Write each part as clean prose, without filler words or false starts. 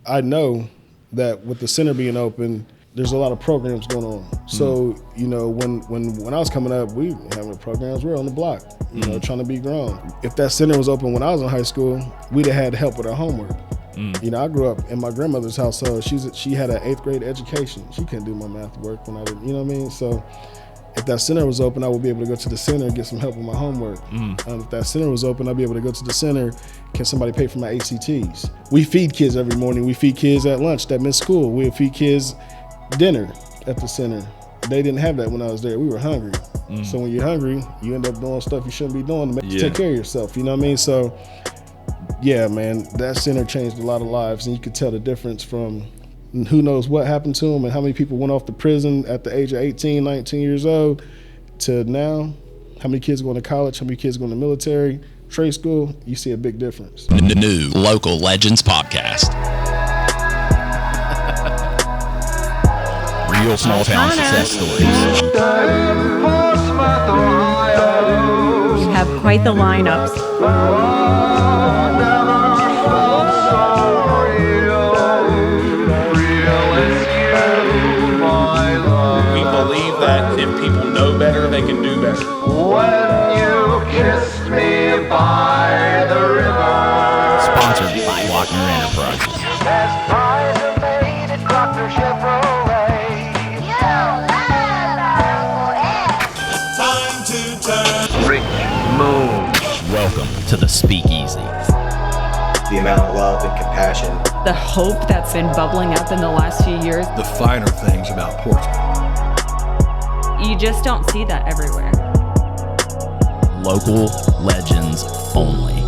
I know that with the center being open, there's a lot of programs going on. So, you know, when I was coming up, we were having programs, we were on the block, you know, trying to be grown. If that center was open when I was in high school, we'd have had help with our homework. You know, I grew up in my grandmother's household. She had an 8th grade education. She couldn't do my math work when I didn't, you know what I mean? So if that center was open, I would be able to go to the center and get some help with my homework. If that center was open, I'd be able to go to the center. Can somebody pay for my ACTs? We feed kids every morning. We feed kids at lunch that miss school. We feed kids dinner at the center. They didn't have that when I was there. We were hungry. So when you're hungry, you end up doing stuff you shouldn't be doing to take care of yourself. You know what I mean? So yeah, man, that center changed a lot of lives, and you could tell the difference from who knows what happened to them and how many people went off to prison at the age of 18, 19 years old to now. How many kids going to college, how many kids going to military, trade school. You see a big difference. The new Local Legends Podcast. Real small town success stories. You have quite the lineups. We believe that if people know better, they can do better. When you kissed me by the river. Sponsored by Glockner Enterprises. As pies are made at Glockner Chevrolet. Time to turn. Rich Moon. Welcome to the Speakeasy. The amount of love and compassion. The hope that's been bubbling up in the last few years. The finer things about Portsmouth. You just don't see that everywhere. Local legends only.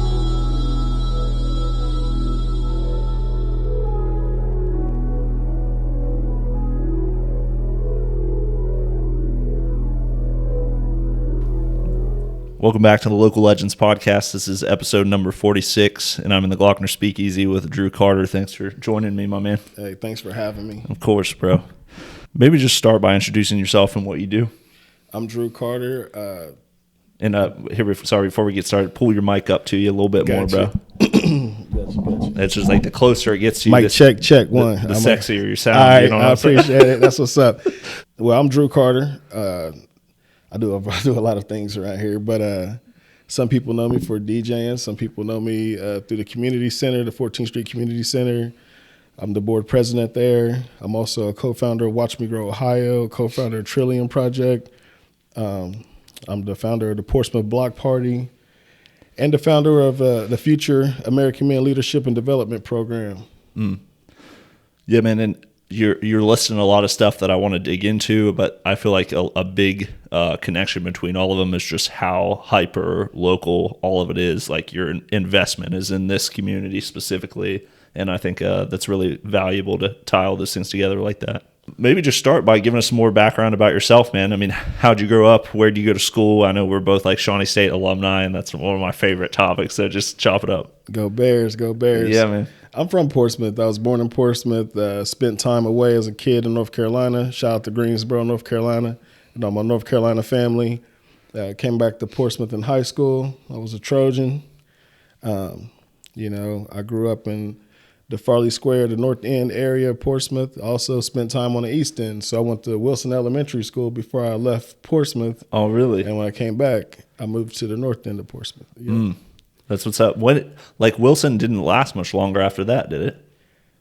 Welcome back to the Local Legends Podcast. This is episode number 46, and I'm in the Glockner Speakeasy with Drew Carter. Thanks for joining me, my man. Hey, thanks for having me. Of course, bro. Maybe just start by introducing yourself and what you do. I'm Drew Carter. Before we get started, pull your mic up to you a little bit more, bro. Gotcha. It's just like the closer it gets to you, Mic check one. the sexier you sound. All right, you know what I I'm saying? appreciate it. That's what's up. Well, I'm Drew Carter. I do a lot of things around here, but some people know me for DJing. Some people know me through the community center, the 14th Street Community Center. I'm the board president there. I'm also a co-founder of Watch Me Grow Ohio, co-founder of Trillium Project. I'm the founder of the Portsmouth Block Party and the founder of the Future American Men Leadership and Development Program. Yeah, man, and you're listing a lot of stuff that I want to dig into, but I feel like a big connection between all of them is just how hyper local all of it is. Like your investment is in this community specifically, and I think that's really valuable to tie all those things together like that. Maybe just start by giving us some more background about yourself, man. I mean, how'd you grow up? Where'd you go to school? I know we're both like Shawnee State alumni, and that's one of my favorite topics, so just chop it up. Go Bears, go Bears. Yeah, man. I'm from Portsmouth. I was born in Portsmouth, spent time away as a kid in North Carolina. Shout out to Greensboro, North Carolina. You know, my North Carolina family. Came back to Portsmouth in high school. I was a Trojan. You know, I grew up in the Farley Square, the North End area of Portsmouth. Also spent time on the East End. So I went to Wilson Elementary School before I left Portsmouth. Oh, really? And when I came back, I moved to the North End of Portsmouth. Yeah. That's what's up. Wilson didn't last much longer after that, did it?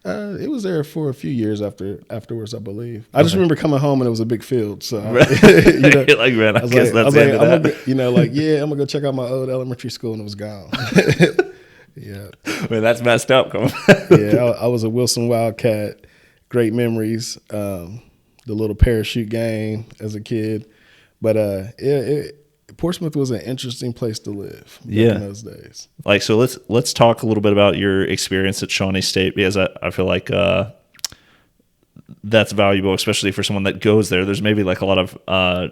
It was there for a few years afterwards, I believe. I just remember coming home and it was a big field. So, Right. you know, like, man, I guess like, that's the end of that. I'm gonna go check out my old elementary school, and it was gone. Yeah, Man, that's messed up. yeah. I was a Wilson Wildcat. Great memories. The little parachute game as a kid, but Portsmouth was an interesting place to live in those days. Like, so let's talk a little bit about your experience at Shawnee State, because I feel like that's valuable, especially for someone that goes there. There's maybe like a lot of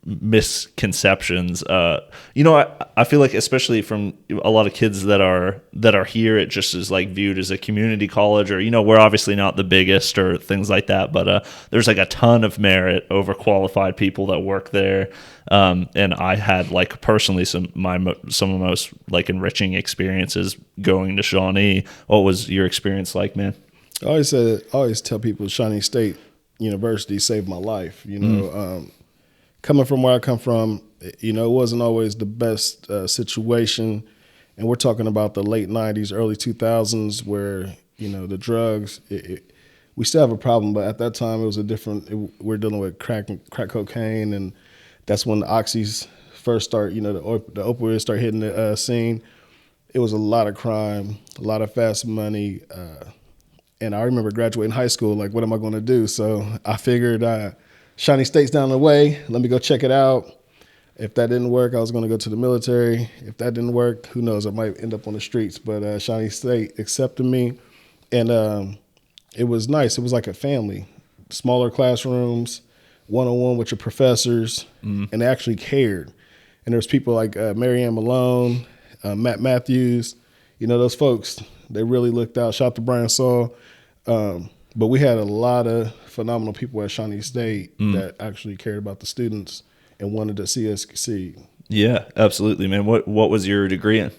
misconceptions. I feel like, especially from a lot of kids that are here, it just is like viewed as a community college, or, you know, we're obviously not the biggest or things like that, but there's like a ton of merit over qualified people that work there. And I had like personally some of my most like enriching experiences going to Shawnee. What was your experience like, man? I always tell people Shawnee State University saved my life. Coming from where I come from, it wasn't always the best situation. And we're talking about the late 90s, early 2000s where, the drugs, we still have a problem, but at that time it was we're dealing with crack cocaine, and that's when the oxys first start, the opioids start hitting the scene. It was a lot of crime, a lot of fast money. And I remember graduating high school, like, what am I going to do? So I figured Shawnee State's down the way. Let me go check it out. If that didn't work, I was going to go to the military. If that didn't work, who knows? I might end up on the streets. But Shawnee State accepted me, and it was nice. It was like a family. Smaller classrooms, one-on-one with your professors, and they actually cared. And there's people like Marianne Malone, Matt Matthews, those folks, they really looked out. Shout out to Brian Saul. But we had a lot of phenomenal people at Shawnee State that actually cared about the students and wanted to see us succeed. Yeah, absolutely, man. What was your degree in?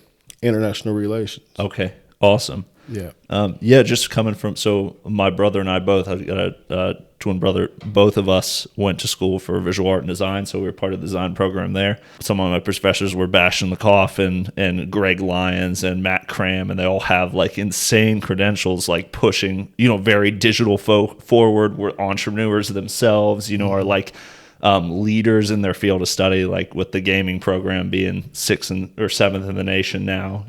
International relations. Okay, awesome. Yeah. Just coming from, so my brother and I both, I've got a twin brother, both of us went to school for visual art and design, so we were part of the design program there. Some of my professors were Bashan LeCoff and Greg Lyons and Matt Cram, and they all have like insane credentials, like pushing, very digital forward, were entrepreneurs themselves, are like leaders in their field of study, like with the gaming program being 6th or 7th in the nation now,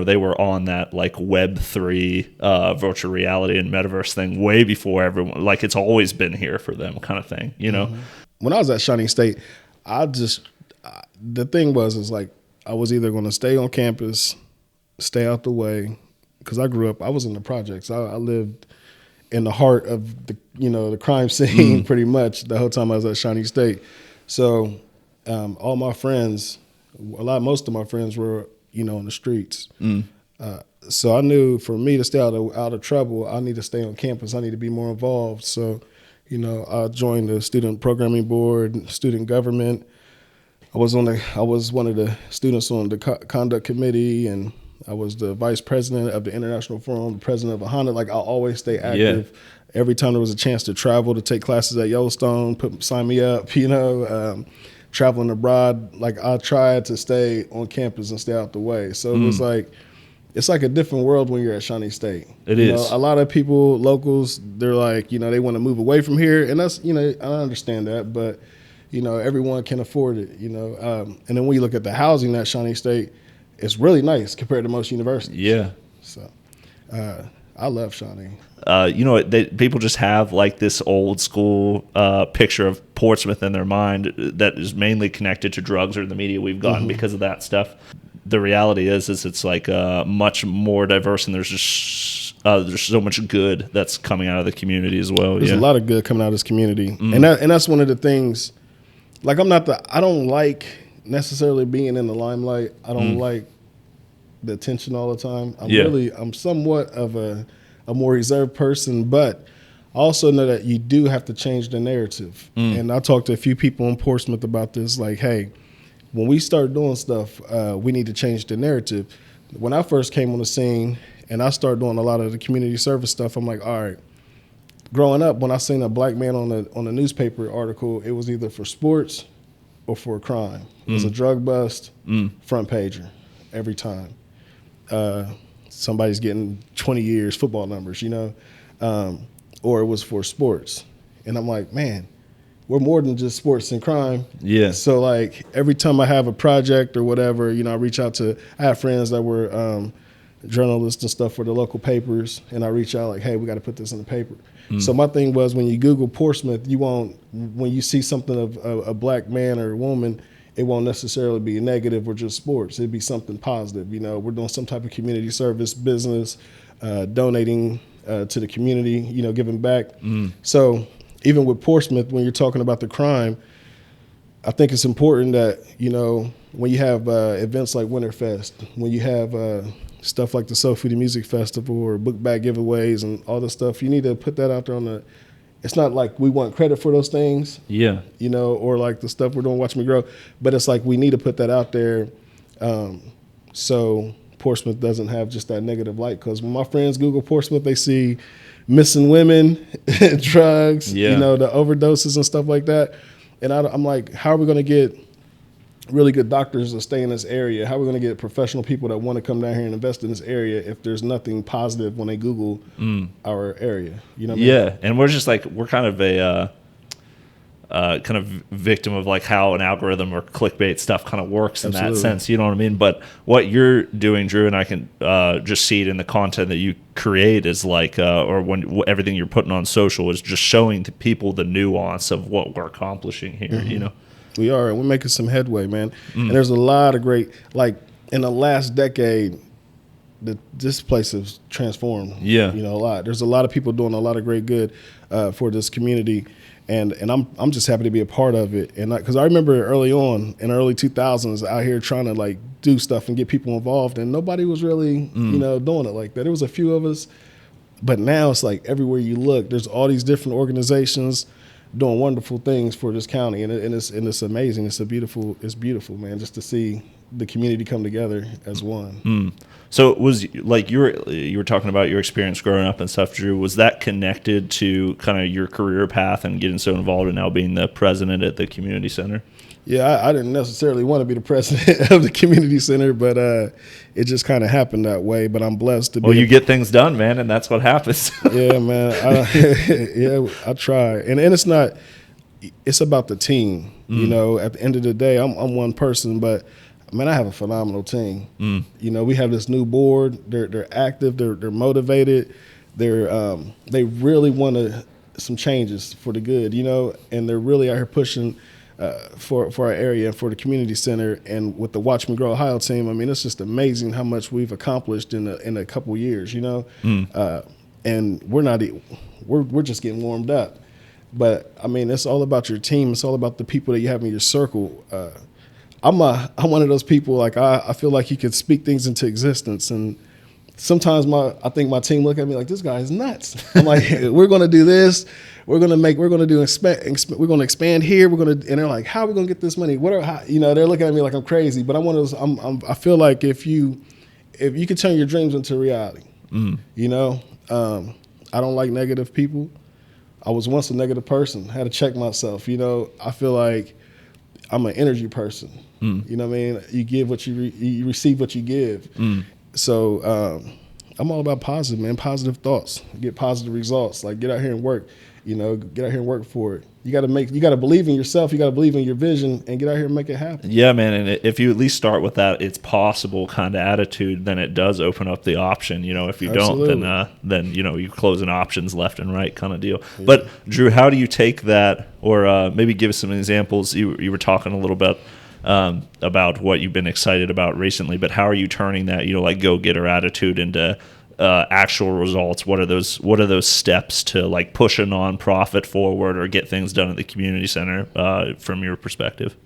they were on that like Web3 virtual reality and metaverse thing way before everyone. Like, it's always been here for them, kind of thing. When I was at Shawnee State, the thing was like I was either going to stay on campus, stay out the way, because I grew up. I was in the projects. I lived in the heart of the crime scene pretty much the whole time I was at Shawnee State. So all my friends, most of my friends were on the streets. So I knew for me to stay out of trouble, I need to stay on campus. I need to be more involved. So, I joined the student programming board, student government. I was one of the students on the conduct committee, and I was the vice president of the International Forum, the president of Honda. Like, I always stay active. Yeah. Every time there was a chance to travel, to take classes at Yellowstone, sign me up, traveling abroad, like I tried to stay on campus and stay out the way. So it was like, it's like a different world when you're at Shawnee State. It is. A lot of people, locals, they're like, they want to move away from here. And that's, I understand that, but, everyone can afford it, And then when you look at the housing at Shawnee State, it's really nice compared to most universities. Yeah. So I love Shawnee. People just have like this old school picture of Portsmouth in their mind that is mainly connected to drugs or the media we've gotten because of that stuff. The reality is it's like much more diverse, and there's so much good that's coming out of the community as well. There's a lot of good coming out of this community, and that's one of the things. Like, I don't like necessarily being in the limelight. I don't like the attention all the time. I'm somewhat of a more reserved person, but I also know that you do have to change the narrative. And I talked to a few people in Portsmouth about this, like, hey, when we start doing stuff, we need to change the narrative. When I first came on the scene and I started doing a lot of the community service stuff, I'm like, all right. Growing up, when I seen a black man on a newspaper article, it was either for sports or for a crime. It was a drug bust, front pager, every time. Somebody's getting 20 years football numbers, or it was for sports. And I'm like, man, we're more than just sports and crime. Yeah. So like every time I have a project or whatever, I reach out to, I have friends that were journalists and stuff for the local papers, and I reach out like, hey, we got to put this in the paper. So my thing was, when you Google Portsmouth, when you see something of a black man or a woman, it won't necessarily be negative or just sports. It'd be something positive. We're doing some type of community service business, donating to the community, giving back. So even with Portsmouth, when you're talking about the crime, I think it's important that, when you have events like Winterfest, when you have stuff like the Soul Food and Music Festival or book bag giveaways and all this stuff, you need to put that out there it's not like we want credit for those things. Yeah. Or like the stuff we're doing, Watch Me Grow. But it's like we need to put that out there so Portsmouth doesn't have just that negative light. Because when my friends Google Portsmouth, they see missing women, drugs, Yeah. you know, the overdoses and stuff like that. And I'm like, how are we going to get really good doctors to stay in this area? How are we going to get professional people that want to come down here and invest in this area if there's nothing positive when they Google our area? You know what I mean? Yeah, and we're just like, we're kind of a kind of victim of like how an algorithm or clickbait stuff kind of works in Absolutely. that sense. You know what I mean? But what you're doing, Drew, and I can just see it in the content that you create is like, or when everything you're putting on social is just showing to people the nuance of what we're accomplishing here. You know? We are, and we're making some headway, man. And there's a lot of great, like in the last decade, this place has transformed. Yeah. You know, a lot. There's a lot of people doing a lot of great good for this community, and I'm just happy to be a part of it. And because I remember early on in the early 2000s out here trying to like do stuff and get people involved, and nobody was really you know doing it like that. There was a few of us, but now it's like everywhere you look, there's all these different organizations doing wonderful things for this county, and it's amazing. It's beautiful, man, just to see the community come together as one. So it was like you were talking about your experience growing up and stuff, Drew. Was that connected to kind of your career path and getting so involved in now being the president at the community center? Yeah, I didn't necessarily want to be the president of the community center, but it just kind of happened that way. But I'm blessed to be. Well, you get things done, man, and that's what happens. Yeah, man. I try, and it's not. It's about the team. You know, at the end of the day, I'm one person, but man, I have a phenomenal team. You know, we have this new board. They're active. They're motivated. They really want some changes for the good. You know, and they're really out here pushing. For our area and for the community center, and with the Watch Me Grow Ohio team, I mean, it's just amazing how much we've accomplished in a couple years, you know. And we're just getting warmed up. But I mean, it's all about your team. It's all about the people that you have in your circle. I'm one of those people, like I feel like you could speak things into existence, and sometimes I think my team look at me like, this guy is nuts. I'm like, we're going to do this. We're going to expand here. And they're like, how are we going to get this money? You know, they're looking at me like I'm crazy. But I'm one of those. I feel like if you could turn your dreams into reality, you know, I don't like negative people. I was once a negative person. I had to check myself. You know, I feel like I'm an energy person. You know what I mean? You give what you receive what you give. So I'm all about positive, man. Positive thoughts, get positive results. Like get out here and work. You know, get out here and work for it. You got to believe in yourself. You got to believe in your vision, and get out here and make it happen. Yeah, man. And if you at least start with that, it's possible kind of attitude, then it does open up the option. You know, if you Absolutely. don't, then you know you're closing options left and right, kind of deal. Yeah. But Drew, how do you take that, or maybe give us some examples? You were talking a little bit about what you've been excited about recently, but how are you turning that, you know, like go-getter attitude into actual results? What are those steps to like push a nonprofit forward or get things done at the community center from your perspective?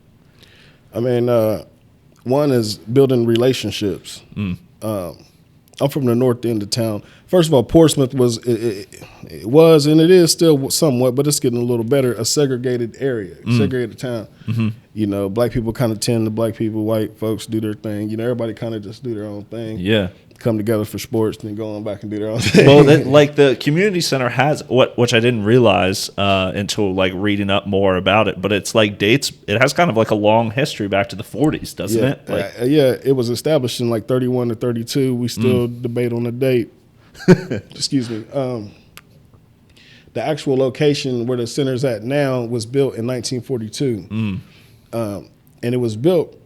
I mean, one is building relationships. I'm from the north end of town. First of all, Portsmouth was and it is still somewhat, but it's getting a little better, a segregated area, segregated town. You know, black people kind of tend to black people, white folks do their thing. You know, everybody kind of just do their own thing. Yeah. Come together for sports and then go on back and do their own thing. Well, like the community center has which I didn't realize until like reading up more about it, but it's like dates. It has kind of like a long history back to the 40s, doesn't it? Like, yeah, it was established in like 31 to 32. We still debate on the date. Excuse me. The actual location where the center's at now was built in 1942, and it was built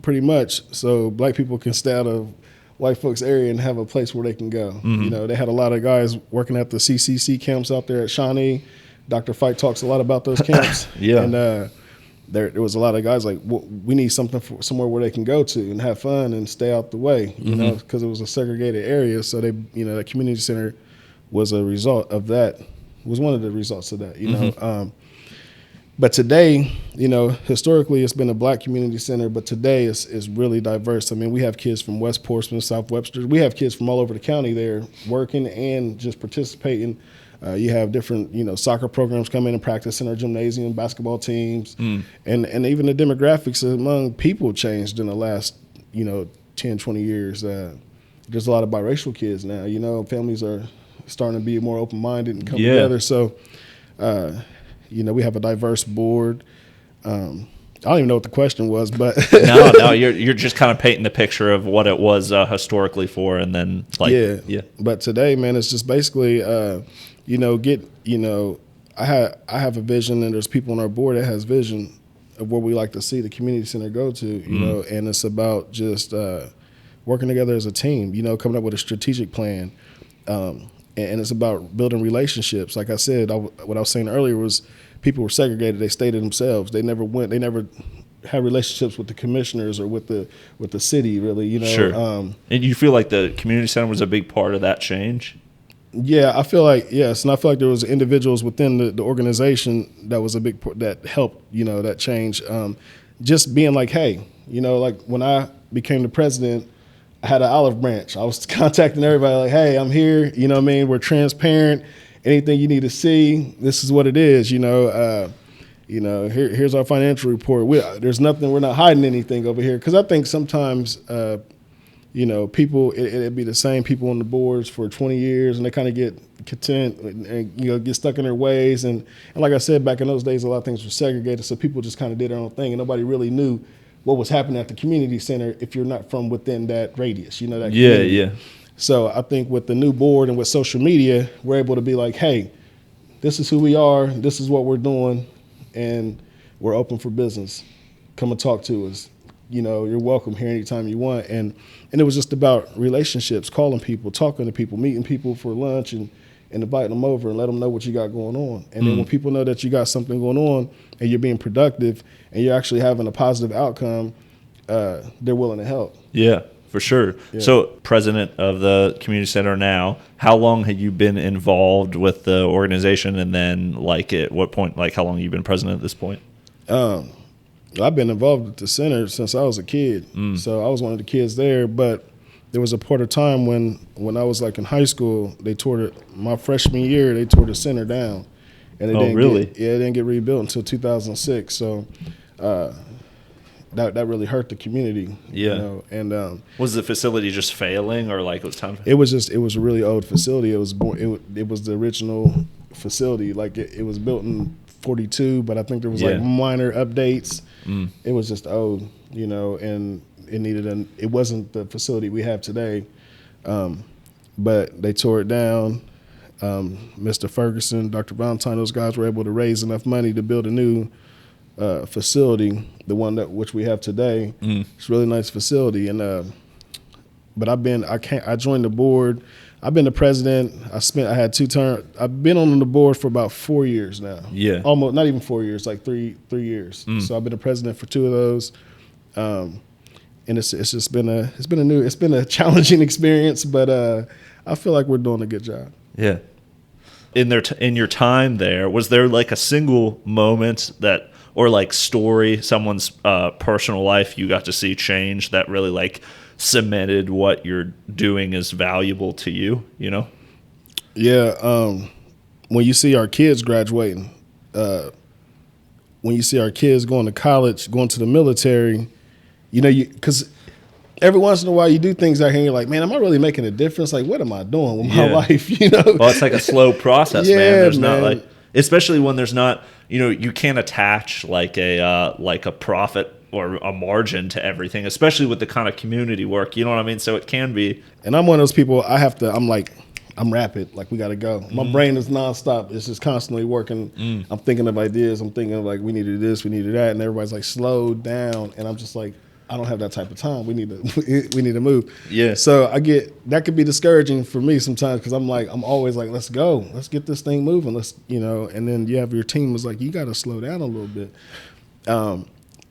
pretty much so black people can stay out of white folks' area and have a place where they can go. You know, they had a lot of guys working at the CCC camps out there at Shawnee. Dr. Fike talks a lot about those camps. Yeah. And there was a lot of guys like, well, we need somewhere where they can go to and have fun and stay out the way, you know, because it was a segregated area. So they, you know, the community center was a result of that, was one of the results of that, you know. But today, you know, historically it's been a black community center, but today it's really diverse. I mean, we have kids from West Portsmouth, South Webster. We have kids from all over the county there working and just participating. You have different, you know, soccer programs come in and practice in our gymnasium, basketball teams. And even the demographics among people changed in the last, you know, 10, 20 years. there's a lot of biracial kids now. You know, families are starting to be more open minded and come Yeah. together. So, you know, we have a diverse board. I don't even know what the question was, but No, you're just kind of painting the picture of what it was historically for, and then like yeah. But today, man, it's just basically, you know, I have a vision, and there's people on our board that has vision of where we like to see the community center go to, you know, and it's about just working together as a team, you know, coming up with a strategic plan, and it's about building relationships. Like I said, what I was saying earlier was people were segregated; they stayed to themselves. They never had relationships with the commissioners or with the city, really, you know. Sure. And you feel like the community center was a big part of that change? Yeah, I feel like, yes, and I feel like there was individuals within the organization that was a big part that helped, you know, that change. Just being like, hey, you know, like when I became the president, I had an olive branch. I was contacting everybody like, hey, I'm here, you know what I mean? We're transparent. Anything you need to see, this is what it is, you know. Here's our financial report. There's nothing, we're not hiding anything over here. Because I think sometimes, you know, people, it'd be the same people on the boards for 20 years and they kind of get content and, you know, get stuck in their ways. And like I said, back in those days, a lot of things were segregated. So people just kind of did their own thing and nobody really knew what was happening at the community center if you're not from within that radius, you know, that community. Yeah. So I think with the new board and with social media, we're able to be like, hey, this is who we are. This is what we're doing. And we're open for business. Come and talk to us. You know, you're welcome here anytime you want. And it was just about relationships, calling people, talking to people, meeting people for lunch and inviting them over and let them know what you got going on. And then when people know that you got something going on and you're being productive and you're actually having a positive outcome, they're willing to help. Yeah, for sure. Yeah. So president of the community center now, how long had you been involved with the organization? And then like at what point, like how long have you been president at this point? I've been involved with the center since I was a kid. So I was one of the kids there, but there was a part of time when I was like in high school, they tore it, my freshman year, they tore the center down. And it it didn't get rebuilt until 2006. So that really hurt the community. Yeah. You know? And Was the facility just failing or like it was time? it was a really old facility. It was the original facility. Like it was built in 42, but I think there was like minor updates. It was just old, you know, and it wasn't the facility we have today. But they tore it down. Mr. Ferguson, Dr. Valentine, those guys were able to raise enough money to build a new facility, the one which we have today. It's a really nice facility. And but I joined the board. I've been the president. I had 2 terms. I've been on the board for about 4 years now. Yeah. Almost, not even 4 years, like three years. So I've been the president for 2 of those. And it's just been a challenging experience, but I feel like we're doing a good job. Yeah. In your time there, was there like a single moment that, or like story, someone's personal life you got to see change that really like cemented what you're doing is valuable to you, you know? Yeah. When you see our kids graduating, when you see our kids going to college, going to the military, you know, because every once in a while you do things out here and you're like, man, am I really making a difference? Like, what am I doing with my life? You know? Well, it's like a slow process, Yeah, man. There's man. not like, especially when there's not, you know, you can't attach like a profit or a margin to everything, especially with the kind of community work, you know what I mean? So it can be. And I'm one of those people, I'm rapid. Like, we got to go. My brain is nonstop. It's just constantly working. I'm thinking of ideas. I'm thinking of like, we need to do this, we need to do that. And everybody's like, slow down. And I'm just like, I don't have that type of time. We need to move. Yeah. So that could be discouraging for me sometimes because I'm always like, let's go. Let's get this thing moving. Let's, you know, and then you have your team is like, you got to slow down a little bit.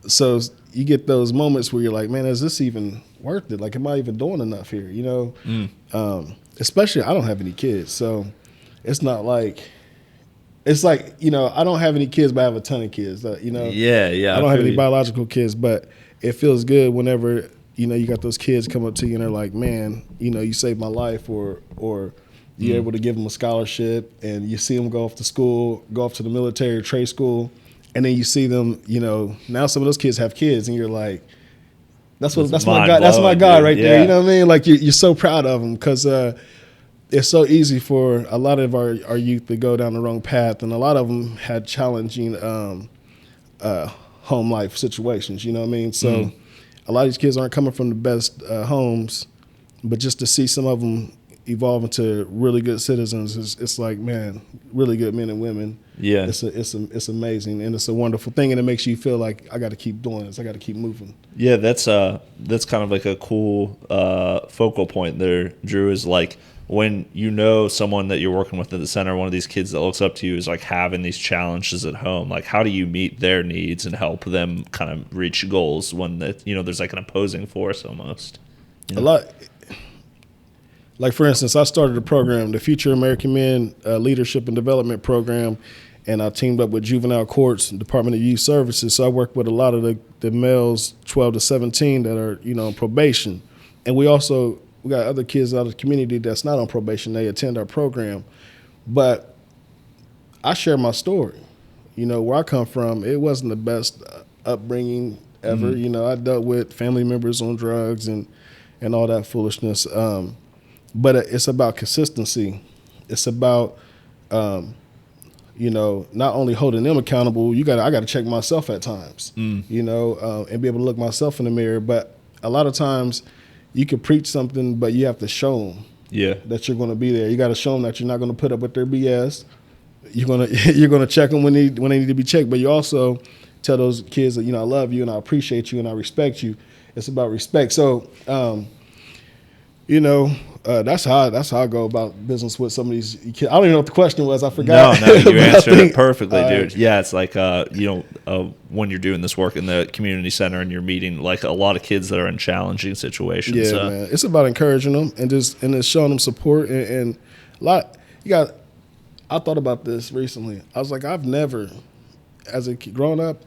So you get those moments where you're like, man, is this even worth it? Like, am I even doing enough here? You know, especially I don't have any kids. So it's not like, it's like, you know, I don't have any kids, but I have a ton of kids, you know? Yeah. I don't have any biological kids, but it feels good whenever, you know, you got those kids come up to you and they're like, man, you know, you saved my life, or you're able to give them a scholarship and you see them go off to school, go off to the military or trade school. And then you see them, you know, now some of those kids have kids and you're like, That's my mind guy. That's my blowing, guy dude. right there. Yeah. You know what I mean? Like you're so proud of him because it's so easy for a lot of our youth to go down the wrong path, and a lot of them had challenging home life situations. You know what I mean? So a lot of these kids aren't coming from the best homes, but just to see some of them evolve into really good citizens, it's like, man, really good men and women. Yeah. It's amazing, and it's a wonderful thing, and it makes you feel like I got to keep doing this. I got to keep moving. Yeah, that's kind of like a cool focal point there, Drew, is like when you know someone that you're working with at the center, one of these kids that looks up to you is like having these challenges at home. Like, how do you meet their needs and help them kind of reach goals when there's like an opposing force almost? A lot. Like, for instance, I started a program, the Future American Men Leadership and Development Program, and I teamed up with Juvenile Courts and Department of Youth Services. So I work with a lot of the males 12 to 17 that are, on probation. And we got other kids out of the community that's not on probation. They attend our program. But I share my story. Where I come from, it wasn't the best upbringing ever. I dealt with family members on drugs and all that foolishness. But it's about consistency. It's about, not only holding them accountable. I got to check myself at times, and be able to look myself in the mirror. But a lot of times you can preach something, but you have to show them that you're going to be there. You got to show them that you're not going to put up with their BS. You're going to check them when they need to be checked. I also tell those kids that, I love you and I appreciate you and I respect you. It's about respect. So, that's how I go about business with some of these kids. I don't even know what the question was. I forgot. No, you answered it perfectly, dude. Yeah, it's like when you're doing this work in the community center and you're meeting like a lot of kids that are in challenging situations. Yeah, man. It's about encouraging them and just showing them support and a lot. I thought about this recently. I was like, I've never, as a kid growing up,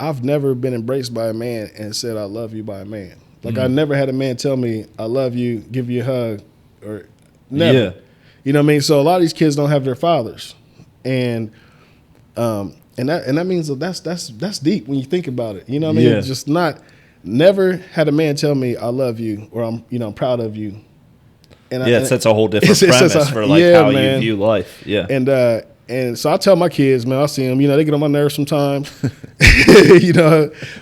I've never been embraced by a man and said I love you by a man. Like, I never had a man tell me, I love you, give you a hug, or never. Yeah. You know what I mean? So a lot of these kids don't have their fathers. And that means that's deep when you think about it. You know what I mean? Yeah. Just never had a man tell me, I love you, or I'm proud of you. And it sets a whole different premise for like how you view life. Yeah. And so I tell my kids, man, I see them, they get on my nerves sometimes,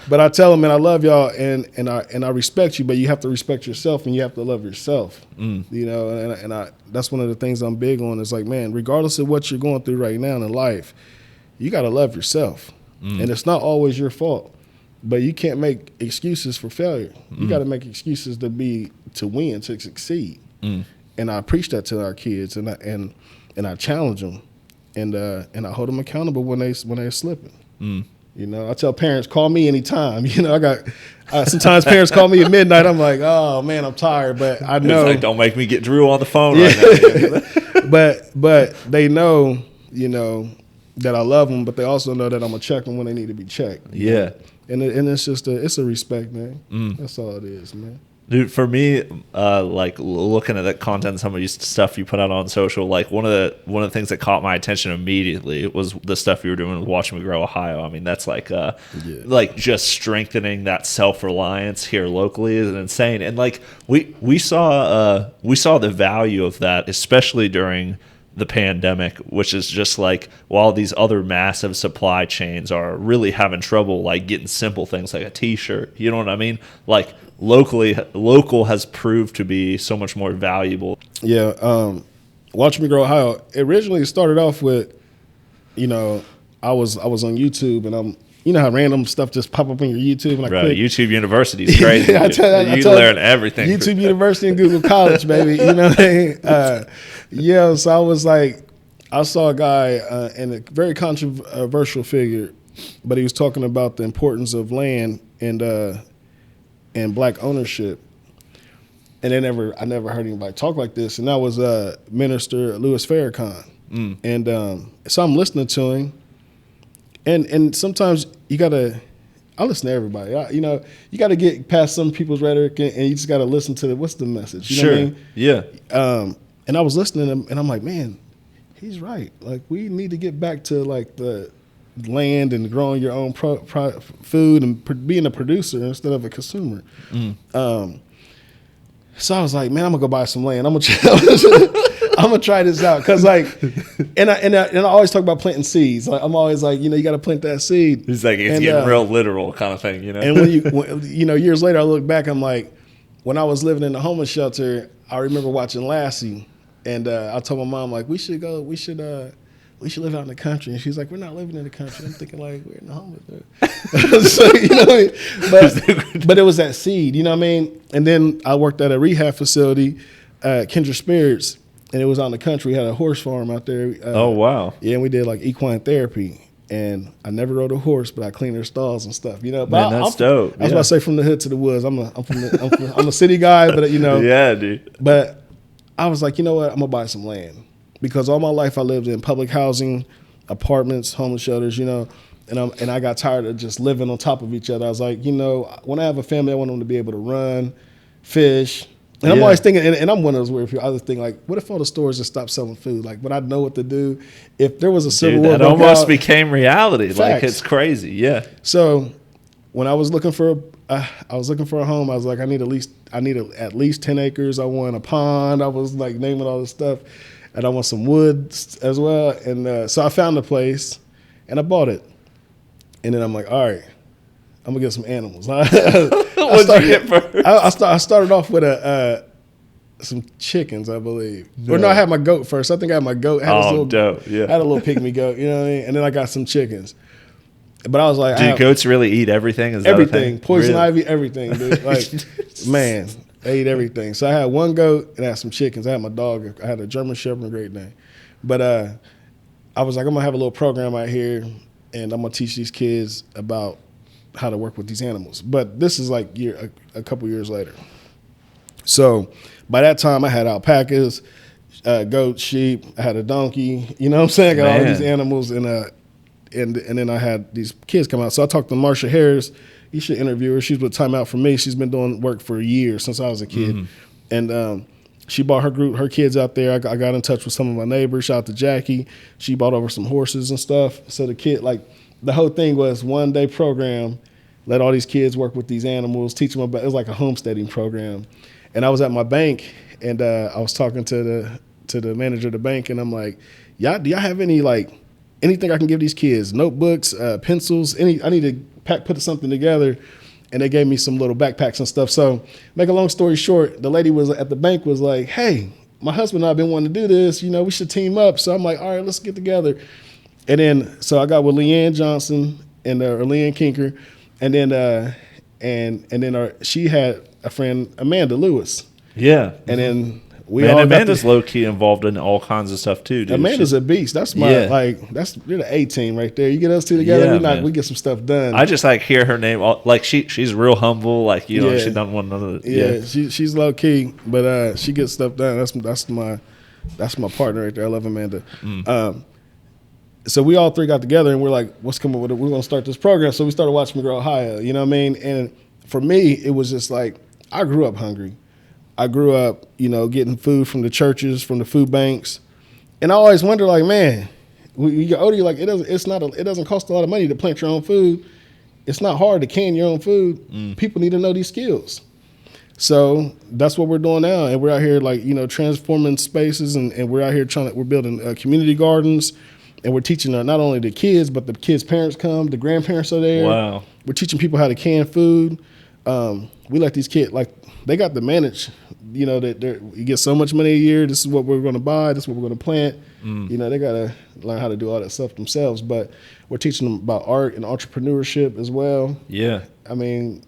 but I tell them, man, I love y'all and I respect you, but you have to respect yourself and you have to love yourself, and that's one of the things I'm big on is like, man, regardless of what you're going through right now in life, you got to love yourself. And it's not always your fault, but you can't make excuses for failure. You got to make excuses to win, to succeed. And I preach that to our kids and I challenge them. And I hold them accountable when they're slipping. I tell parents, call me anytime. I got sometimes parents call me at midnight. I'm like, oh man, I'm tired, but I know. It's like, don't make me get Drew on the phone right now. but they know, that I love them, but they also know that I'm gonna check them when they need to be checked. Yeah. And it's just it's a respect, man. That's all it is, man. Dude, for me, like looking at the content, some of the stuff you put out on social, like one of the things that caught my attention immediately was the stuff you were doing with Watch Me Grow, Ohio. I mean, that's like just strengthening that self-reliance here locally is insane. And like we saw the value of that, especially during the pandemic, which is just like while these other massive supply chains are really having trouble like getting simple things like a t-shirt, you know what I mean? Like local has proved to be so much more valuable. Yeah. Watch Me Grow Ohio. It originally started off with, I was on YouTube and I'm, how random stuff just pop up on your YouTube and I click. YouTube University is crazy. You learn everything. YouTube University and Google College, baby. You know what I mean? So I was like, I saw a guy and a very controversial figure, but he was talking about the importance of land and black ownership. And I never heard anybody talk like this. And that was Minister Louis Farrakhan. And so I'm listening to him. And sometimes I listen to everybody. You got to get past some people's rhetoric and you just got to listen to what's the message. You know what I mean? Yeah. And I was listening to him and I'm like, man, he's right. Like we need to get back to like the land and growing your own food and being a producer instead of a consumer. So I was like, man, I'm gonna go buy some land. I'm gonna try this out, cause like, and I always talk about planting seeds. Like, I'm always like, you got to plant that seed. It's like it's getting real literal kind of thing, And when years later, I look back, I'm like, when I was living in the homeless shelter, I remember watching Lassie, and I told my mom, like, we should live out in the country. And she's like, we're not living in the country. I'm thinking, like, we're in the homeless. So, what I mean? But it was that seed, you know what I mean? And then I worked at a rehab facility, Kindred Spirits, and it was out in the country. We had a horse farm out there. Oh, wow. Yeah, and we did like equine therapy. And I never rode a horse, but I cleaned their stalls and stuff, But Man, that's dope. I was about to say from the hood to the woods. I'm a city guy, but Yeah, dude. But I was like, you know what? I'm gonna buy some land, because all my life I lived in public housing, apartments, homeless shelters, and I got tired of just living on top of each other. I was like, when I have a family, I want them to be able to run, fish. And I'm always thinking, and I'm one of those weird people. I was thinking, like, what if all the stores just stopped selling food? Like, would I know what to do if there was a civil war? That almost became reality. Facts. Like, it's crazy. Yeah. So when I was looking for a home, I was like, I need at least 10 acres. I want a pond. I was like naming all this stuff, and I want some wood as well. And so I found a place, and I bought it. And then I'm like, all right, I'm gonna get some animals. What'd you get first? I started off with some chickens, I believe. Or no, I had my goat first. I think I had my goat. I had dope. Yeah. I had a little pygmy goat, you know what I mean? And then I got some chickens. But I was like, do goats really eat everything? Is everything, that poison really? ivy, everything, dude. Like, man, they eat everything. So I had one goat and I had some chickens. I had my dog. I had a German Sherman, Great Dane. But I was like, I'm gonna have a little program out here, and I'm gonna teach these kids about how to work with these animals. But this is like a couple years later. So by that time, I had alpacas, goats, sheep. I had a donkey. You know what I'm saying? I got all these animals, and then I had these kids come out. So I talked to Marsha Harris. You should interview her. She's with Time Out for Me. She's been doing work for years, since I was a kid. And she brought her kids out there. I got in touch with some of my neighbors. Shout out to Jackie. She brought over some horses and stuff. So the whole thing was one day program. Let all these kids work with these animals, teach them about. It was like a homesteading program. And I was at my bank, and I was talking to the manager of the bank, and I'm like, do y'all have any anything I can give these kids? Notebooks, pencils, I need to put something together. And they gave me some little backpacks and stuff. So make a long story short, the lady was at the bank was like, hey, my husband and I have been wanting to do this. We should team up. So I'm like, all right, let's get together. And then, so I got with Leanne Johnson and Leanne Kinker. And then she had a friend, Amanda Lewis. Yeah. And then Amanda's low key involved in all kinds of stuff too, dude. Amanda's a beast. That's my you're the A team right there. You get us two together, we get some stuff done. I just hear her name. She's real humble. She done one another. Yeah, she's low key, but she gets stuff done. That's my partner right there. I love Amanda. So we all three got together, and we're like, what's coming with it? We're gonna start this program. So we started watching McGraw Ohio. You know what I mean? And for me, it was just like, I grew up hungry. I grew up, getting food from the churches, from the food banks, and I always wonder, like, man, when you get older, you're like, it doesn't cost a lot of money to plant your own food. It's not hard to can your own food. People need to know these skills. So that's what we're doing now, and we're out here transforming spaces, and we're out here we're building community gardens, and we're teaching not only the kids, but the kids' parents come, the grandparents are there. Wow. We're teaching people how to can food. We let these kids, they got to manage, that you get so much money a year. This is what we're going to buy. This is what we're going to plant. They got to learn how to do all that stuff themselves. But we're teaching them about art and entrepreneurship as well. Yeah. I mean,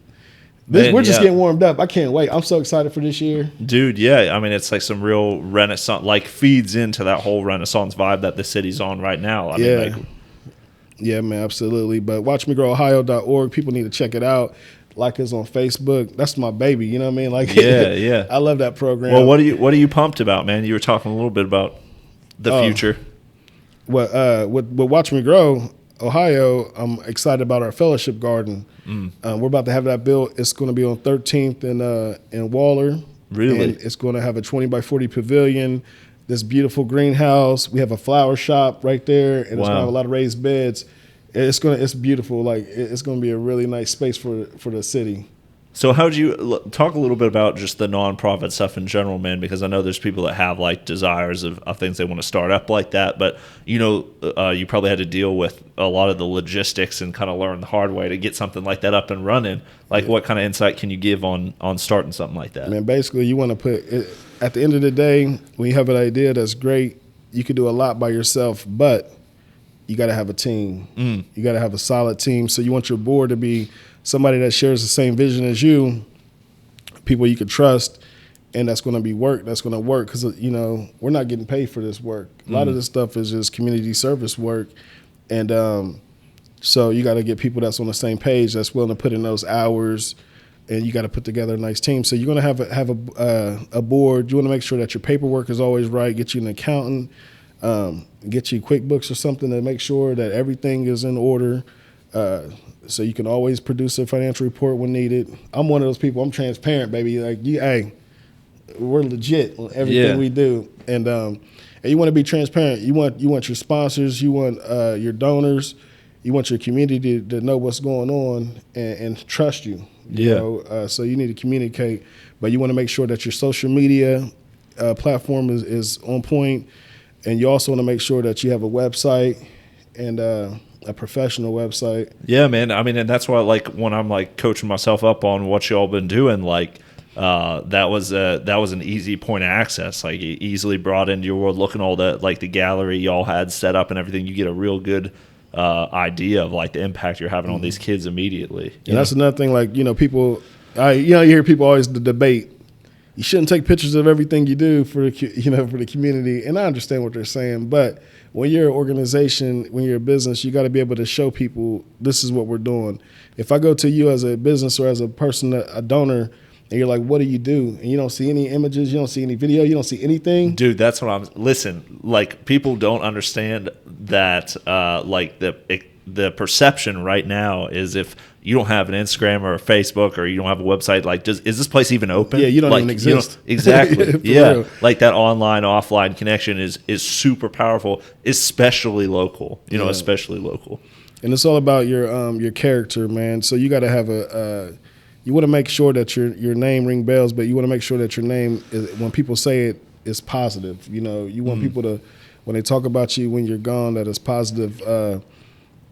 we're just getting warmed up. I can't wait. I'm so excited for this year. Dude, yeah. I mean, it's like some real Renaissance, feeds into that whole Renaissance vibe that the city's on right now. Yeah, man, absolutely. But watchmegrowohio.org. People need to check it out. Like us on Facebook. That's my baby. You know what I mean? Yeah. I love that program. Well, what are you pumped about, man? You were talking a little bit about the future. With Watch Me Grow Ohio, I'm excited about our fellowship garden. We're about to have that built. It's going to be on 13th in Waller. Really? And it's going to have a 20 by 40 pavilion. This beautiful greenhouse. We have a flower shop right there, and it's going to have a lot of raised beds. It's beautiful. Like it's gonna be a really nice space for the city. So how would you talk a little bit about just the nonprofit stuff in general, man? Because I know there's people that have like desires of things they want to start up like that, but you probably had to deal with a lot of the logistics and kind of learn the hard way to get something like that up and running. Like, what kind of insight can you give on starting something like that? Man, basically, you want to put it, at the end of the day, when you have an idea that's great, you can do a lot by yourself, but you got to have a team. You got to have a solid team. So you want your board to be somebody that shares the same vision as you, people you can trust, and that's going to be work. That's going to work because, we're not getting paid for this work. A lot of this stuff is just community service work. And so you got to get people that's on the same page, that's willing to put in those hours, and you got to put together a nice team. So you're going to have a board. You want to make sure that your paperwork is always right, get you an accountant, get you QuickBooks or something to make sure that everything is in order. So you can always produce a financial report when needed. I'm one of those people. I'm transparent, baby. Like, hey, we're legit on everything we do, and you want to be transparent. You want your sponsors, you want your donors, you want your community to know what's going on and trust you. You know? So you need to communicate, but you want to make sure that your social media platform is on point, and you also want to make sure that you have a website and a professional website. Yeah, man. I mean, and that's why, like, when I'm like coaching myself up on what y'all been doing, like, that was an easy point of access. Like, you easily brought into your world, looking all the gallery y'all had set up and everything. You get a real good idea of like the impact you're having on these kids immediately. And that's another thing. Like, people, you hear people always debate. You shouldn't take pictures of everything you do for the community. And I understand what they're saying, but when you're an organization, when you're a business, you got to be able to show people this is what we're doing. If I go to you as a business or as a person, a donor, and you're like, what do you do? And you don't see any images, you don't see any video, you don't see anything. Dude, that's what listen, like, people don't understand that, like, the perception right now is if you don't have an Instagram or a Facebook or you don't have a website, like, is this place even open? Yeah, you don't even exist. Exactly. Yeah. Real. Like, that online, offline connection is super powerful, especially local, especially local. And it's all about your character, man. So you got to have you want to make sure that your name ring bells, but you want to make sure that your name, when people say it, is positive. You want people to, when they talk about you when you're gone, that it's positive.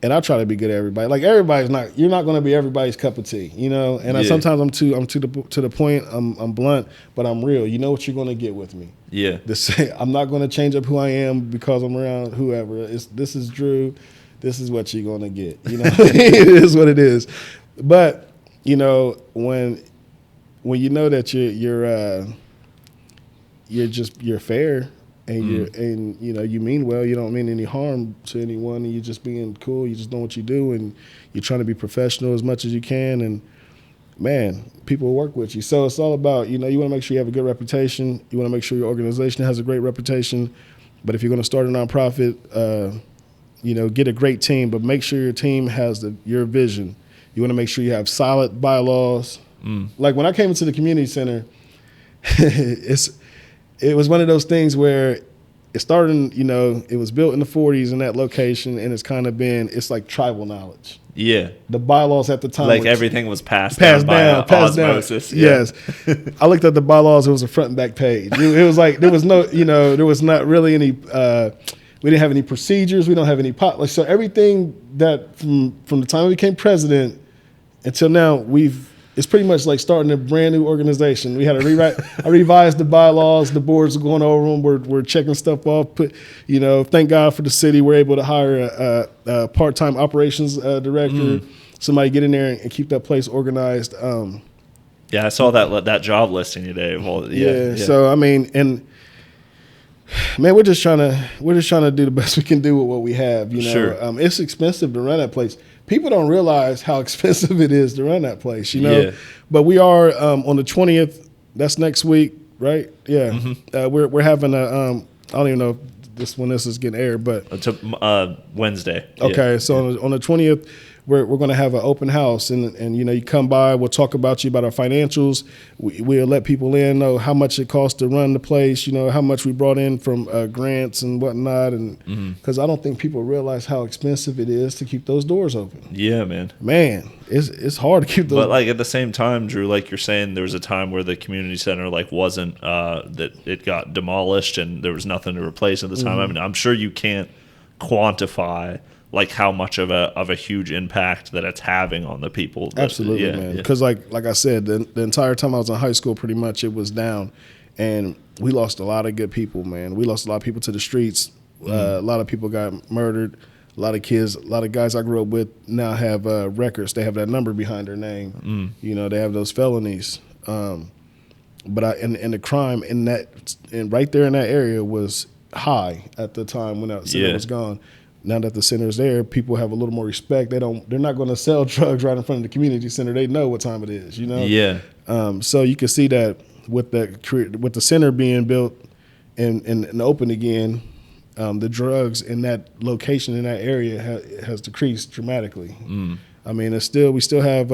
And I try to be good at everybody. Like, you're not going to be everybody's cup of tea, And sometimes I'm to the point. I'm blunt, but I'm real. You know what you're going to get with me. Yeah. I'm not going to change up who I am because I'm around whoever. This is Drew. This is what you're going to get. It is what it is. But when you know that you're fair. And you mean well. You don't mean any harm to anyone. And you're just being cool. You just know what you do, and you're trying to be professional as much as you can. And man, people will work with you. So it's all about you want to make sure you have a good reputation. You want to make sure your organization has a great reputation. But if you're going to start a nonprofit, get a great team. But make sure your team has your vision. You want to make sure you have solid bylaws. Like, when I came into the community center, it was one of those things where it started, it was built in the 40s in that location, and it's like tribal knowledge. Yeah. The bylaws at the time. Like, everything was passed down by osmosis. Down. Yes. I looked at the bylaws, it was a front and back page. It was like, there was no, there was not really any, we didn't have any procedures. We don't have any so everything that from the time I became president until now, it's pretty much like starting a brand new organization. We had to rewrite. I revised the bylaws. The boards are going over them. We're checking stuff off. Thank God for the city. We're able to hire a part-time operations director, somebody get in there and keep that place organized. Yeah, I saw that job listing today. Well, yeah. So I mean, and man, we're just trying to do the best we can do with what we have. Sure. It's expensive to run that place. People don't realize how expensive it is to run that place, Yeah. But we are on the 20th. That's next week, right? Yeah. Mm-hmm. We're having a I don't even know if this is getting aired, but Wednesday. Okay, so on the 20th, we're going to have an open house, and you come by, we'll talk about you about our financials. We'll let people in know how much it costs to run the place, how much we brought in from grants and whatnot, and because I don't think people realize how expensive it is to keep those doors open. Yeah, man. It's hard to keep those. But like at the same time, Drew, like you're saying, there was a time where the community center wasn't that it got demolished and there was nothing to replace at the time. I mean, I'm sure you can't quantify like how much of a huge impact that it's having on the people. Absolutely, man. Because like I said, the entire time I was in high school, pretty much it was down, and we lost a lot of good people, man. We lost a lot of people to the streets. A lot of people got murdered. A lot of kids, a lot of guys I grew up with now have records. They have that number behind their name. They have those felonies. But the crime and right there in that area was high at the time when that center was gone. Now that the center's there, people have a little more respect. They're not going to sell drugs right in front of the community center. They know what time it is, Yeah. So you can see that with the center being built and open again, the drugs in that location in that area has decreased dramatically. I mean, we still have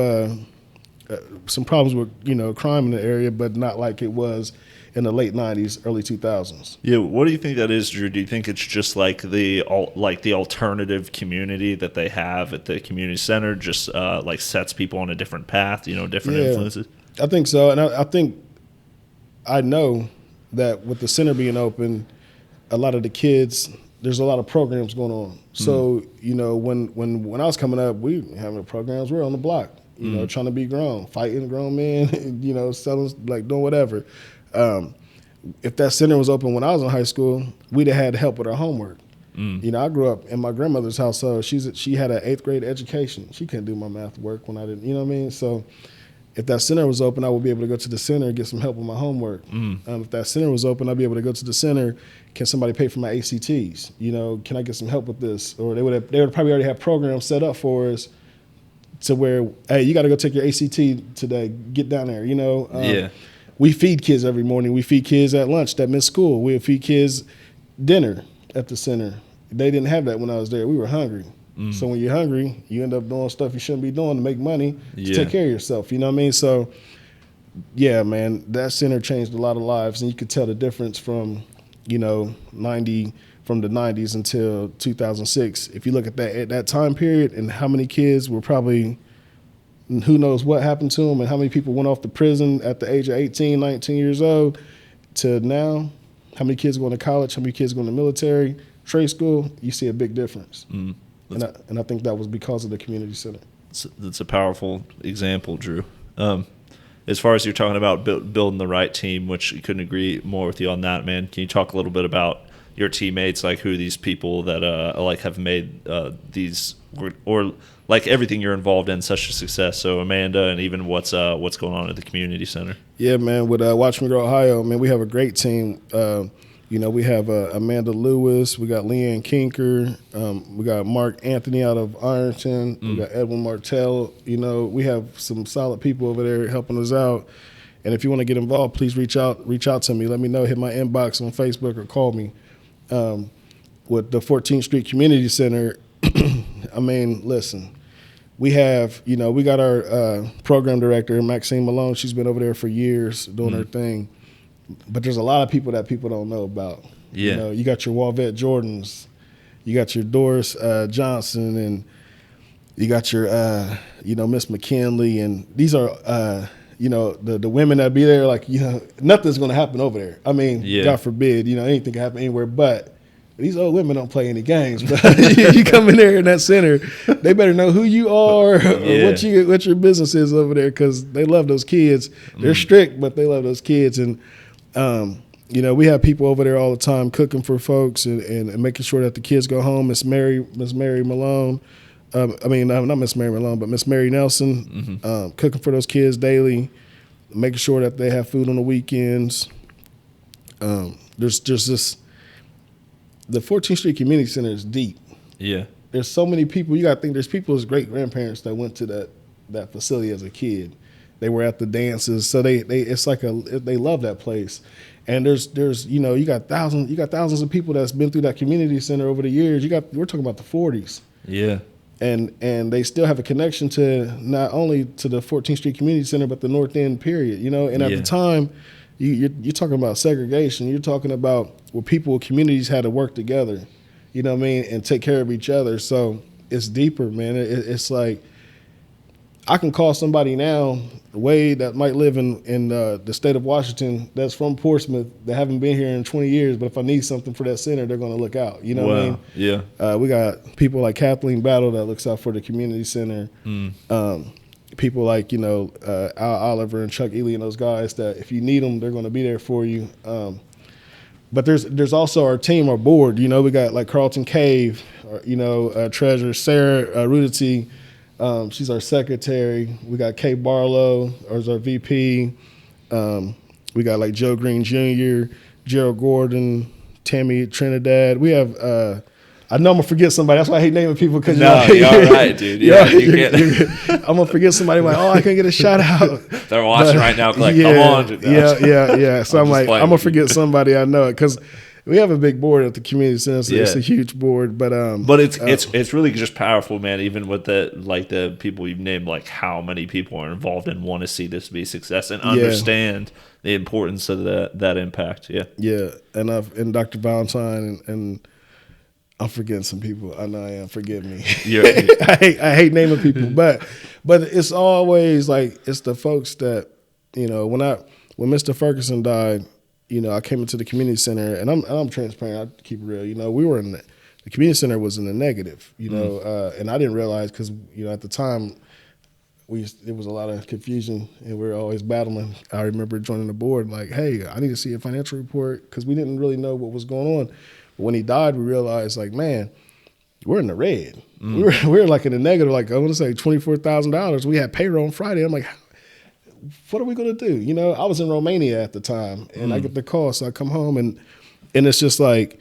some problems with crime in the area, but not like it was in the late 90s, early 2000s. Yeah, what do you think that is, Drew? Do you think it's just like the alternative community that they have at the community center just sets people on a different path, different influences? I think so, and I know that with the center being open, a lot of the kids, there's a lot of programs going on. So, when I was coming up, we were having programs. We were on the block, trying to be grown, fighting grown men, selling, doing whatever. If that center was open when I was in high school, we'd have had help with our homework. I grew up in my grandmother's household. She had an 8th grade education. She couldn't do my math work when I didn't, you know what I mean? So if that center was open, I would be able to go to the center and get some help with my homework. If that center was open, I'd be able to go to the center. Can somebody pay for my ACTs? Can I get some help with this? Or they would probably already have programs set up for us to where, hey, you got to go take your ACT today. Get down there, Yeah. We feed kids every morning. We feed kids at lunch that miss school. We feed kids dinner at the center. They didn't have that when I was there. We were hungry. So when you're hungry, you end up doing stuff you shouldn't be doing to make money to take care of yourself. You know what I mean? So, yeah, man, that center changed a lot of lives, and you could tell the difference from, from the 90s until 2006. If you look at that time period and how many kids were probably – who knows what happened to them and how many people went off to prison at the age of 18, 19 years old to now, how many kids going to college, how many kids going to military, trade school, you see a big difference. And I think that was because of the community center. That's a powerful example, Drew. As far as you're talking about building the right team, which I couldn't agree more with you on that, man. Can you talk a little bit about your teammates, like who these people that have made these or like everything you're involved in such a success? So Amanda, and even what's going on at the community center. Yeah, man. With Watch Me Grow Ohio, man, we have a great team. We have Amanda Lewis, we got Leanne Kinker, we got Mark Anthony out of Ironton, we got Edwin Martell. We have some solid people over there helping us out. And if you want to get involved, please reach out to me. Let me know. Hit my inbox on Facebook or call me. With the 14th Street Community Center, I mean, listen, we have, we got our program director, Maxine Malone. She's been over there for years doing her thing. But there's a lot of people that people don't know about. Yeah. You got your Walvette Jordans, you got your Doris Johnson, and you got your, Miss McKinley. And these are, the women that be there, nothing's going to happen over there. I mean, God forbid, anything can happen anywhere. But these old women don't play any games. But you come in there in that center, they better know who you are, or what your business is over there, because they love those kids. They're strict, but they love those kids. And we have people over there all the time cooking for folks and making sure that the kids go home. Miss Mary Malone, not Miss Mary Malone, but Miss Mary Nelson, cooking for those kids daily, making sure that they have food on the weekends. There's this. The 14th Street Community Center is deep. Yeah. There's so many people. You got to think there's people's great-grandparents that went to that facility as a kid. They were at the dances. So they love that place. And there's you got thousands of people that's been through that community center over the years. We're talking about the 40s. Yeah. and they still have a connection to not only to the 14th Street Community Center, but the North End period, you know. And at the time, you're talking about segregation. You're talking about where communities had to work together, you know what I mean, and take care of each other. So it's deeper, man. It's like, I can call somebody now, Wade, that might live in the state of Washington, that's from Portsmouth, that haven't been here in 20 years, but if I need something for that center, they're going to look out. You know what I mean? Yeah. We got people like Kathleen Battle that looks out for the community center. People like, you know, Al Oliver and Chuck Ely and those guys that if you need them, they're going to be there for you. But there's also our team, our board. You know, we got like Carlton Cave, you know, treasurer Sarah Rudity. She's our secretary. We got Kay Barlow as our VP. We got like Joe Green Jr., Gerald Gordon, Tammy Trinidad. We have, I know I'm going to forget somebody. That's why I hate naming people. Cause you're all right, dude. Yeah, I'm going to forget somebody. Like, oh, I can't get a shout out. They're watching right now. Like, come on. Dude. Yeah. So I'm like, I'm going to forget somebody. I know it because we have a big board at the community center. So it's a huge board, but it's really just powerful, man. Even with the people you've named, like how many people are involved and want to see this be a success and understand the importance of that impact. Yeah. And Dr. Valentine and I'm forgetting some people. I know I am. Forgive me. I hate naming people, but it's always like it's the folks that, you know, when Mr. Ferguson died, you know, I came into the community center, and I'm transparent. I keep it real. You know, we were in the community center was in the negative. You know, and I didn't realize because, you know, at the time there was a lot of confusion and we were always battling. I remember joining the board like, hey, I need to see a financial report because we didn't really know what was going on. But when he died, we realized like, man, we're in the red. We were like in the negative. Like I want to say $24,000. We had payroll on Friday. I'm like, what are we going to do? You know, I was in Romania at the time and I get the call. So I come home and it's just like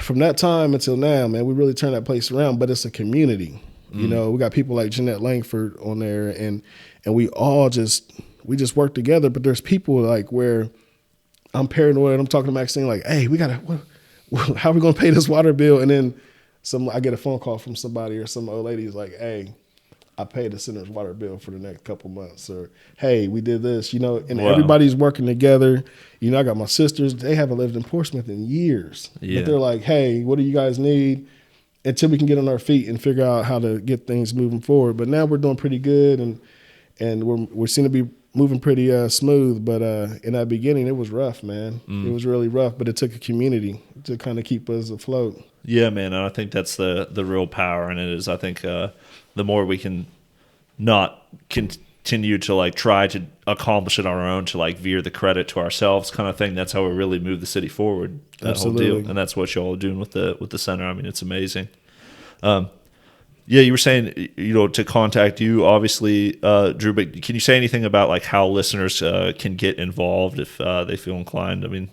from that time until now, man, we really turned that place around, but it's a community. You know, we got people like Jeanette Langford on there and we all just work together. But there's people like where I'm paranoid and I'm talking to Maxine like, hey, how are we going to pay this water bill? And then I get a phone call from somebody or some old lady is like, hey, I paid the center's water bill for the next couple months, or hey, we did this, you know, and everybody's working together. You know, I got my sisters, they haven't lived in Portsmouth in years. But they're like, hey, what do you guys need? Until we can get on our feet and figure out how to get things moving forward. But now we're doing pretty good and we seem to be moving pretty smooth. But in that beginning, it was rough, man. It was really rough, but it took a community to kind of keep us afloat. Yeah, man, and I think that's the real power in it is I think the more we can not continue to like try to accomplish it on our own to like veer the credit to ourselves kind of thing, that's how we really move the city forward. That whole deal. And that's what y'all are doing with the center. I mean, it's amazing. Yeah, you were saying, you know, to contact you, obviously, Drew, but can you say anything about like how listeners can get involved if they feel inclined? I mean,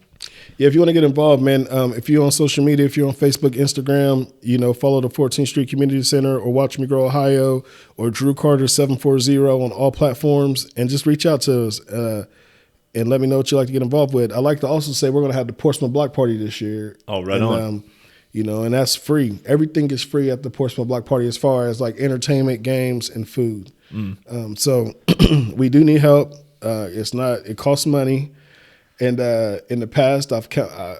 yeah, if you want to get involved, man, if you're on social media, if you're on Facebook, Instagram, you know, follow the 14th Street Community Center or Watch Me Grow Ohio or Drew Carter 740 on all platforms and just reach out to us and let me know what you'd like to get involved with. I'd like to also say we're going to have the Portsmouth Block Party this year. Oh, right on. You know, and that's free. Everything is free at the Portsmouth Block Party as far as like entertainment, games, and food. So we do need help. It costs money. And in the past, I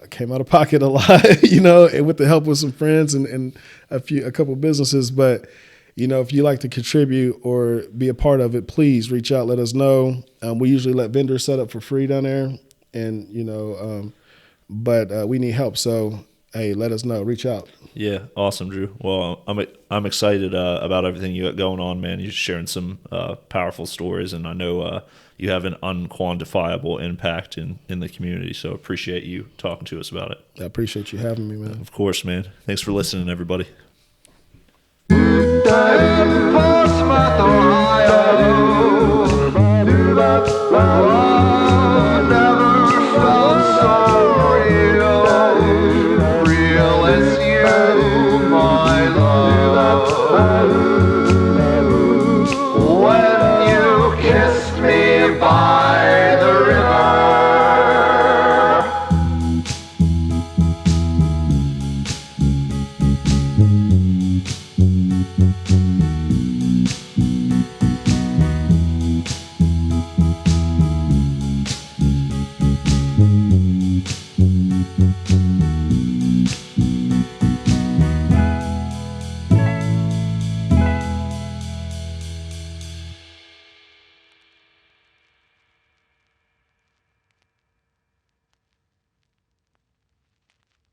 came out of pocket a lot, you know, and with the help of some friends and a couple businesses. But, you know, if you like to contribute or be a part of it, please reach out, let us know. We usually let vendors set up for free down there. And, you know, but we need help. So, hey, let us know. Reach out. Yeah, awesome, Drew. Well, I'm excited about everything you got going on, man. You're sharing some powerful stories, and I know you have an unquantifiable impact in the community. So appreciate you talking to us about it. I appreciate you having me, man. Of course, man. Thanks for listening, everybody.